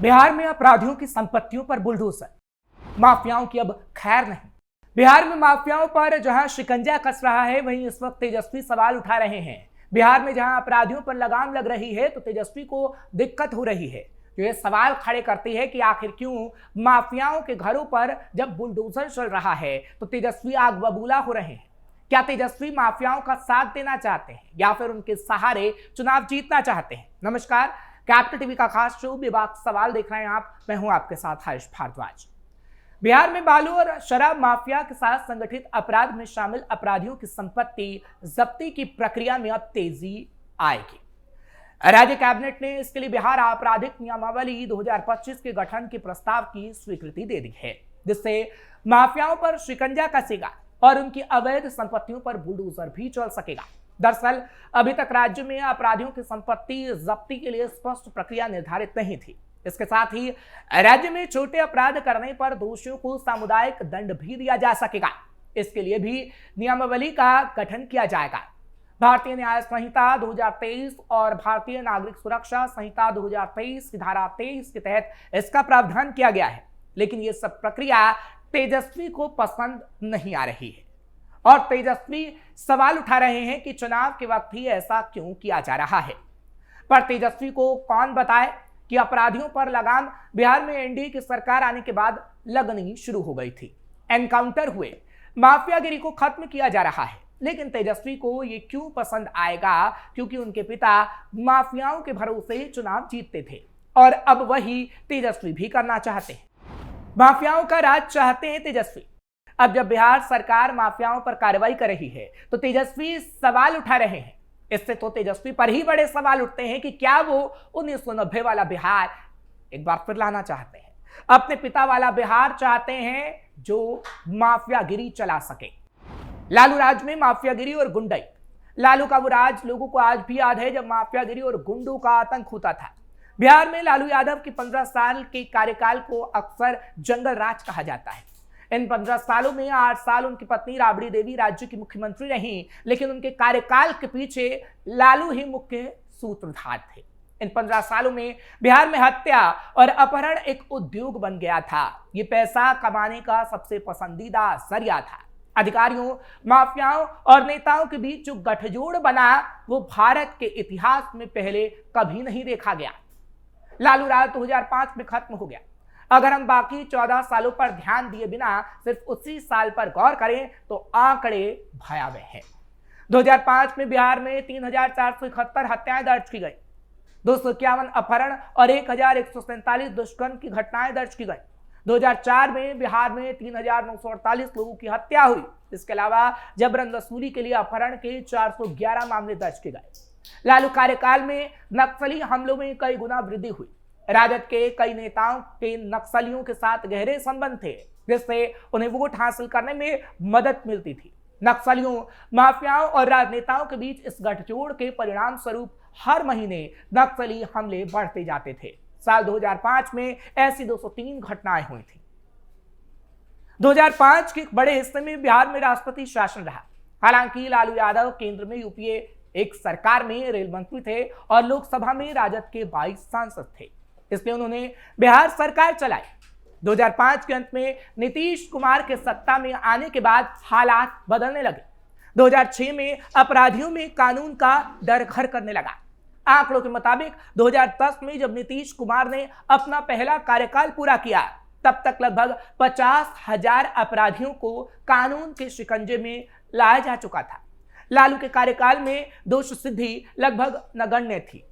बिहार में अपराधियों की संपत्तियों पर बुलडोजर, माफियाओं की अब खैर नहीं। बिहार में माफियाओं पर जहां शिकंजा कस रहा है, वहीं इस वक्त तेजस्वी सवाल उठा रहे हैं। बिहार में जहां अपराधियों पर लगाम लग रही है, तो तेजस्वी को दिक्कत हो रही है। तो ये सवाल खड़े करती है कि आखिर क्यों माफियाओं के घरों पर जब बुलडोजर चल रहा है तो तेजस्वी आग बबूला हो रहे हैं। क्या तेजस्वी माफियाओं का साथ देना चाहते हैं या फिर उनके सहारे चुनाव जीतना चाहते हैं? नमस्कार, कैपिटल टीवी का खास शो विवाद सवाल देख रहे हैं आप। मैं हूं आपके साथ हर्ष भारद्वाज। बिहार में बालू और शराब माफिया के साथ संगठित अपराध में शामिल अपराधियों की संपत्ति जब्ती की प्रक्रिया में अब तेजी आएगी। राज्य कैबिनेट ने इसके लिए बिहार आपराधिक नियमावली 2025 के गठन के प्रस्ताव की स्वीकृति दे दी है, जिससे माफियाओं पर शिकंजा कसेगा और उनकी अवैध संपत्तियों पर बुलडोजर भी चल सकेगा। दरअसल अभी तक राज्य में अपराधियों की संपत्ति जब्ती के लिए स्पष्ट प्रक्रिया निर्धारित नहीं थी। इसके साथ ही राज्य में छोटे अपराध करने पर दोषियों को सामुदायिक दंड भी दिया जा सकेगा। इसके लिए भी नियमावली का गठन किया जाएगा। भारतीय न्याय संहिता 2023 और भारतीय नागरिक सुरक्षा संहिता 2023 की धारा 23 के तहत इसका प्रावधान किया गया है, लेकिन यह सब प्रक्रिया तेजस्वी को पसंद नहीं आ रही है और तेजस्वी सवाल उठा रहे हैं कि चुनाव के वक्त ही ऐसा क्यों किया जा रहा है। पर तेजस्वी को कौन बताए कि अपराधियों पर लगाम बिहार में एनडीए की सरकार आने के बाद लगनी शुरू हो गई थी। एनकाउंटर हुए, माफियागिरी को खत्म किया जा रहा है, लेकिन तेजस्वी को यह क्यों पसंद आएगा? क्योंकि उनके पिता माफियाओं के भरोसे ही चुनाव जीतते थे और अब वही तेजस्वी भी करना चाहते हैं। माफियाओं का राज चाहते हैं तेजस्वी। अब जब बिहार सरकार माफियाओं पर कार्रवाई कर रही है तो तेजस्वी सवाल उठा रहे हैं। इससे तो तेजस्वी पर ही बड़े सवाल उठते हैं कि क्या वो 1990 वाला बिहार एक बार फिर लाना चाहते हैं, अपने पिता वाला बिहार चाहते हैं जो माफियागिरी चला सके। लालू राज में माफियागिरी और गुंडाई, लालू का वो राज लोगों को आज भी याद है जब माफियागिरी और गुंडों का आतंक होता था। बिहार में लालू यादव के 15 साल के कार्यकाल को अक्सर जंगल राज कहा जाता है। इन 15 सालों में 8 साल उनकी पत्नी राबड़ी देवी राज्य की मुख्यमंत्री रहीं, लेकिन उनके कार्यकाल के पीछे लालू ही मुख्य सूत्रधार थे। इन 15 सालों में बिहार में हत्या और अपहरण एक उद्योग बन गया था। ये पैसा कमाने का सबसे पसंदीदा जरिया था। अधिकारियों, माफियाओं और नेताओं के बीच जो गठजोड़ बना, वो भारत के इतिहास में पहले कभी नहीं देखा गया। लालू राज 2005 में खत्म हो गया। अगर हम बाकी 14 सालों पर ध्यान दिए बिना सिर्फ उसी साल पर गौर करें तो आंकड़े भयावह हैं। 2005 में बिहार में 3471 हत्याएं दर्ज की गई, 251 अपहरण और 1147 दुष्कर्म की घटनाएं दर्ज की गई। 2004 में बिहार में 3948 लोगों की हत्या हुई। इसके अलावा जबरन वसूली के लिए अपहरण के 411 मामले दर्ज किए गए। लालू कार्यकाल में नक्सली हमलों में कई गुना वृद्धि हुई। राजद के कई नेताओं के नक्सलियों के साथ गहरे संबंध थे, जिससे उन्हें वोट हासिल करने में मदद मिलती थी। नक्सलियों, माफियाओं और राजनेताओं के बीच इस गठजोड़ के परिणाम स्वरूप हर महीने नक्सली हमले बढ़ते जाते थे। साल 2005 में ऐसी 203 घटनाएं हुई थी। 2005 के बड़े हिस्से में बिहार में राष्ट्रपति शासन रहा। हालांकि लालू यादव केंद्र में यूपीए एक सरकार में रेल मंत्री थे और लोकसभा में राजद के 22 सांसद थे, इसलिए उन्होंने बिहार सरकार चलाई। 2005 के अंत में नीतीश कुमार के सत्ता में आने के बाद हालात बदलने लगे। 2006 में अपराधियों में कानून का डर घर करने लगा। आंकड़ों के मुताबिक 2010 में जब नीतीश कुमार ने अपना पहला कार्यकाल पूरा किया, तब तक लगभग 50,000 अपराधियों को कानून के शिकंजे में लाया जा चुका था। लालू के कार्यकाल में दोष सिद्धि लगभग नगण्य थी।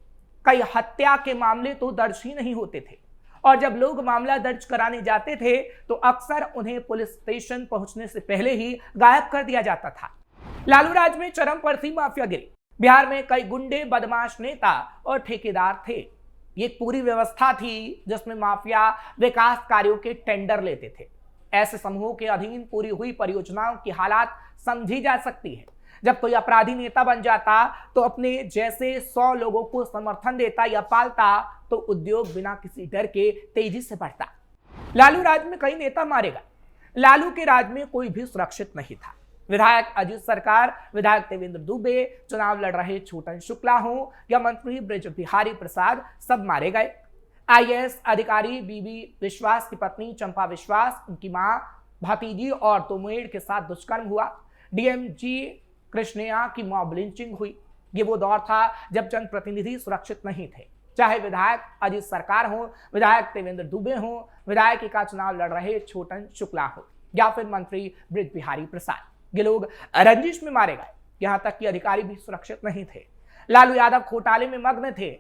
कई हत्या के मामले तो दर्ज ही नहीं होते थे और जब लोग मामला दर्ज कराने जाते थे तो अक्सर उन्हें पुलिस स्टेशन पहुंचने से पहले ही गायब कर दिया जाता था। लालू राज में चरम पर थी माफियागिरी। बिहार में कई गुंडे, बदमाश नेता और ठेकेदार थे। ये पूरी व्यवस्था थी जिसमें माफिया विकास कार्यों के टेंडर लेते थे। ऐसे समूहों के अधीन पूरी हुई परियोजनाओं की हालात समझी जा सकती है। जब कोई अपराधी नेता बन जाता तो अपने जैसे 100 लोगों को समर्थन देता या पालता तो उद्योग बिना किसी डर के तेजी से बढ़ता। लालू राज में कई नेता मारे गए। लालू के राज में कोई भी सुरक्षित नहीं था। विधायक अजीत सरकार, विधायक देवेंद्र दुबे, चुनाव लड़ रहे छोटन शुक्ला हो या मंत्री ब्रज बिहारी प्रसाद, सब मारे गए। आईएएस अधिकारी बीबी विश्वास की पत्नी चंपा विश्वास, उनकी मां, भतीजी और तोमेड़ के साथ दुष्कर्म हुआ। डीएमजी कृष्णया की मॉब लिंचिंग हुई। ये वो दौर था जब जनप्रतिनिधि सुरक्षित नहीं थे, चाहे विधायक अजीत सरकार हो, विधायक देवेंद्र दुबे हो, विधायक का चुनाव लड़ रहे छोटन शुक्ला हो, या फिर मंत्री बृज बिहारी प्रसाद। ये लोग रंजिश में मारे गए। यहां तक कि अधिकारी भी सुरक्षित नहीं थे। लालू यादव घोटाले में मग्न थे।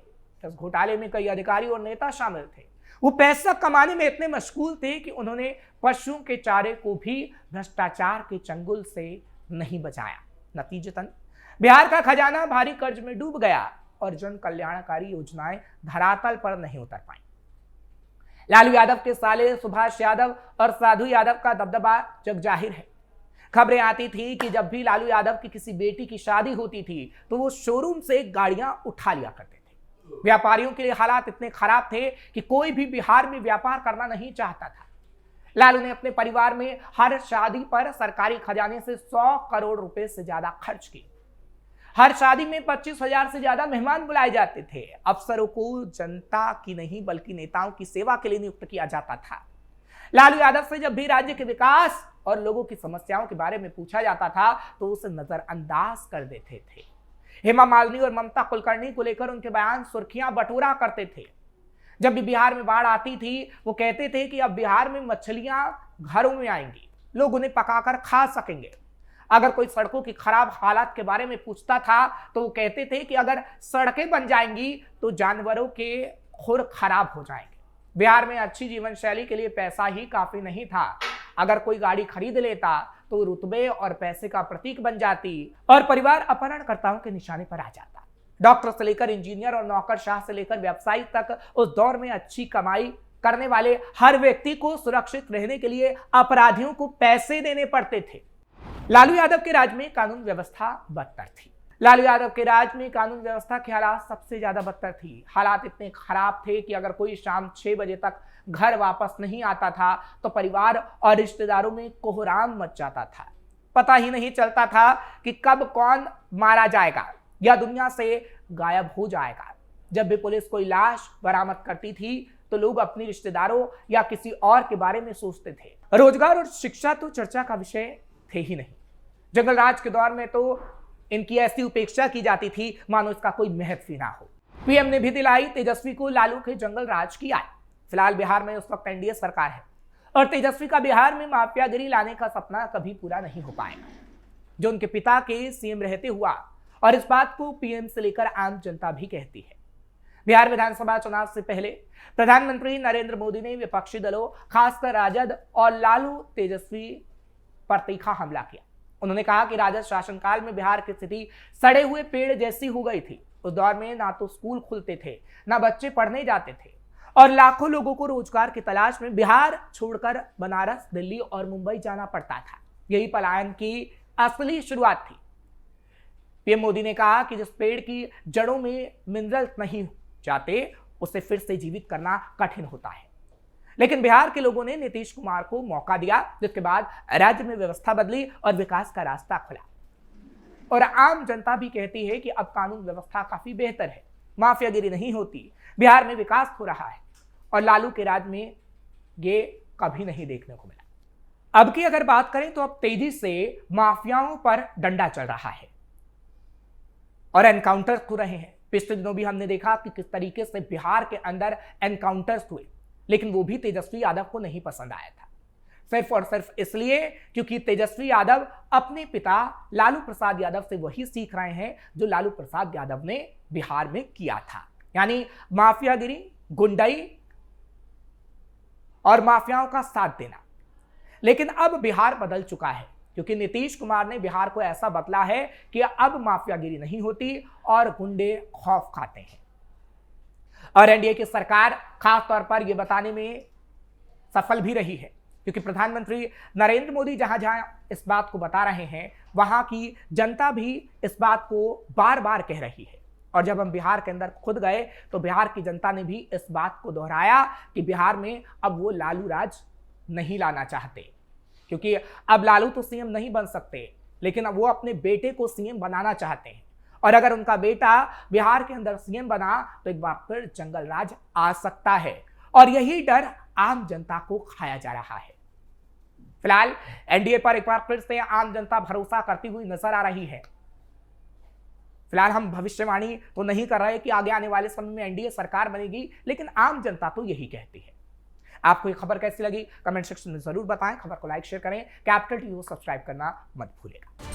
इस घोटाले में कई अधिकारी और नेता शामिल थे। वो पैसा कमाने में इतने मशगूल थे कि उन्होंने पशुओं के चारे को भी भ्रष्टाचार के चंगुल से नहीं बचाया। नतीजतन बिहार का खजाना भारी कर्ज में डूब गया और जन कल्याणकारी योजनाएं धरातल पर नहीं उतर पाई। लालू यादव के साले सुभाष यादव और साधु यादव का दबदबा जग जाहिर है। खबरें आती थी कि जब भी लालू यादव की किसी बेटी की शादी होती थी तो वो शोरूम से गाड़ियां उठा लिया करते थे। व्यापारियों के लिए हालात इतने खराब थे कि कोई भी बिहार में व्यापार करना नहीं चाहता था। लालू ने अपने परिवार में हर शादी पर सरकारी खजाने से 100 करोड़ रुपए से ज्यादा खर्च किए। हर शादी में 25,000 से ज्यादा मेहमान बुलाए जाते थे। अफसरों को जनता की नहीं बल्कि नेताओं की सेवा के लिए नियुक्त किया जाता था। लालू यादव से जब भी राज्य के विकास और लोगों की समस्याओं के बारे में पूछा जाता था तो उसे नजरअंदाज कर देते थे। हेमा मालिनी और ममता कुलकर्णी को लेकर उनके बयान सुर्खियां बटोरा करते थे। जब भी बिहार में बाढ़ आती थी वो कहते थे कि अब बिहार में मछलियां घरों में आएंगी, लोग उन्हें पकाकर खा सकेंगे। अगर कोई सड़कों की खराब हालत के बारे में पूछता था तो वो कहते थे कि अगर सड़कें बन जाएंगी तो जानवरों के खुर खराब हो जाएंगे। बिहार में अच्छी जीवन शैली के लिए पैसा ही काफी नहीं था। अगर कोई गाड़ी खरीद लेता तो रुतबे और पैसे का प्रतीक बन जाती और परिवार अपहरणकर्ताओं के निशाने पर आ जाता। डॉक्टर से लेकर इंजीनियर और नौकरशाह से लेकर व्यवसायी तक उस दौर में अच्छी कमाई करने वाले हर व्यक्ति को सुरक्षित रहने के लिए अपराधियों को पैसे देने पड़ते थे। लालू यादव के राज में कानून व्यवस्था बदतर थी। लालू यादव के राज में कानून व्यवस्था के हालात सबसे ज्यादा बदतर थी। हालात इतने खराब थे कि अगर कोई शाम 6 बजे तक घर वापस नहीं आता था तो परिवार और रिश्तेदारों में कोहराम मच जाता था। पता ही नहीं चलता था कि कब कौन मारा जाएगा या दुनिया से गायब हो जाएगा। जब भी पुलिस कोई लाश बरामद करती थी तो लोग अपने रिश्तेदारों या किसी और के बारे में सोचते थे। रोजगार और शिक्षा तो चर्चा का विषय थे ही नहीं। जंगल राज के दौर में तो इनकी ऐसी उपेक्षा की जाती थी मानो इसका कोई महत्व ही ना हो। पीएम ने भी दिलाई तेजस्वी को लालू के जंगल राज की याद। फिलहाल बिहार में उस वक्त एनडीए सरकार है और तेजस्वी का बिहार में माफियागिरी लाने का सपना कभी पूरा नहीं हो पाएगा जो उनके पिता के सीएम रहते हुआ, और इस बात को पीएम से लेकर आम जनता भी कहती है। बिहार विधानसभा चुनाव से पहले प्रधानमंत्री नरेंद्र मोदी ने विपक्षी दलों खासकर राजद और लालू तेजस्वी पर तीखा हमला किया। उन्होंने कहा कि राजद शासनकाल में बिहार की स्थिति सड़े हुए पेड़ जैसी हो गई थी। उस दौर में ना तो स्कूल खुलते थे, ना बच्चे पढ़ने जाते थे और लाखों लोगों को रोजगार की तलाश में बिहार छोड़कर बनारस, दिल्ली और मुंबई जाना पड़ता था। यही पलायन की असली शुरुआत थी। पीएम मोदी ने कहा कि जिस पेड़ की जड़ों में मिनरल नहीं जाते उसे फिर से जीवित करना कठिन होता है। लेकिन बिहार के लोगों ने नीतीश कुमार को मौका दिया, जिसके बाद राज्य में व्यवस्था बदली और विकास का रास्ता खुला। और आम जनता भी कहती है कि अब कानून व्यवस्था काफी बेहतर है, माफियागिरी नहीं होती, बिहार में विकास हो रहा है और लालू के राज में ये कभी नहीं देखने को मिला। अब की अगर बात करें तो अब तेजी से माफियाओं पर डंडा चल रहा है और एनकाउंटर हो रहे हैं। पिछले दिनों भी हमने देखा कि किस तरीके से बिहार के अंदर एनकाउंटर्स हुए, लेकिन वो भी तेजस्वी यादव को नहीं पसंद आया था, सिर्फ और सिर्फ इसलिए क्योंकि तेजस्वी यादव अपने पिता लालू प्रसाद यादव से वही सीख रहे हैं जो लालू प्रसाद यादव ने बिहार में किया था, यानी माफियागिरी, गुंडाई और माफियाओं का साथ देना। लेकिन अब बिहार बदल चुका है क्योंकि नीतीश कुमार ने बिहार को ऐसा बदला है कि अब माफियागिरी नहीं होती और गुंडे खौफ खाते हैं। और एनडीए की सरकार खास तौर पर यह बताने में सफल भी रही है क्योंकि प्रधानमंत्री नरेंद्र मोदी जहां जहां इस बात को बता रहे हैं वहां की जनता भी इस बात को बार बार कह रही है। और जब हम बिहार के अंदर खुद गए तो बिहार की जनता ने भी इस बात को दोहराया कि बिहार में अब वो लालू राज नहीं लाना चाहते, क्योंकि अब लालू तो सीएम नहीं बन सकते, लेकिन अब वो अपने बेटे को सीएम बनाना चाहते हैं और अगर उनका बेटा बिहार के अंदर सीएम बना तो एक बार फिर जंगल राज आ सकता है और यही डर आम जनता को खाया जा रहा है। फिलहाल एनडीए पर एक बार फिर से आम जनता भरोसा करती हुई नजर आ रही है। फिलहाल हम भविष्यवाणी तो नहीं कर रहे कि आगे आने वाले समय में एनडीए सरकार बनेगी, लेकिन आम जनता तो यही कहती है। आपको ये खबर कैसी लगी कमेंट सेक्शन में जरूर बताएं। खबर को लाइक शेयर करें, कैपिटल टीवी को सब्सक्राइब करना मत भूलिएगा।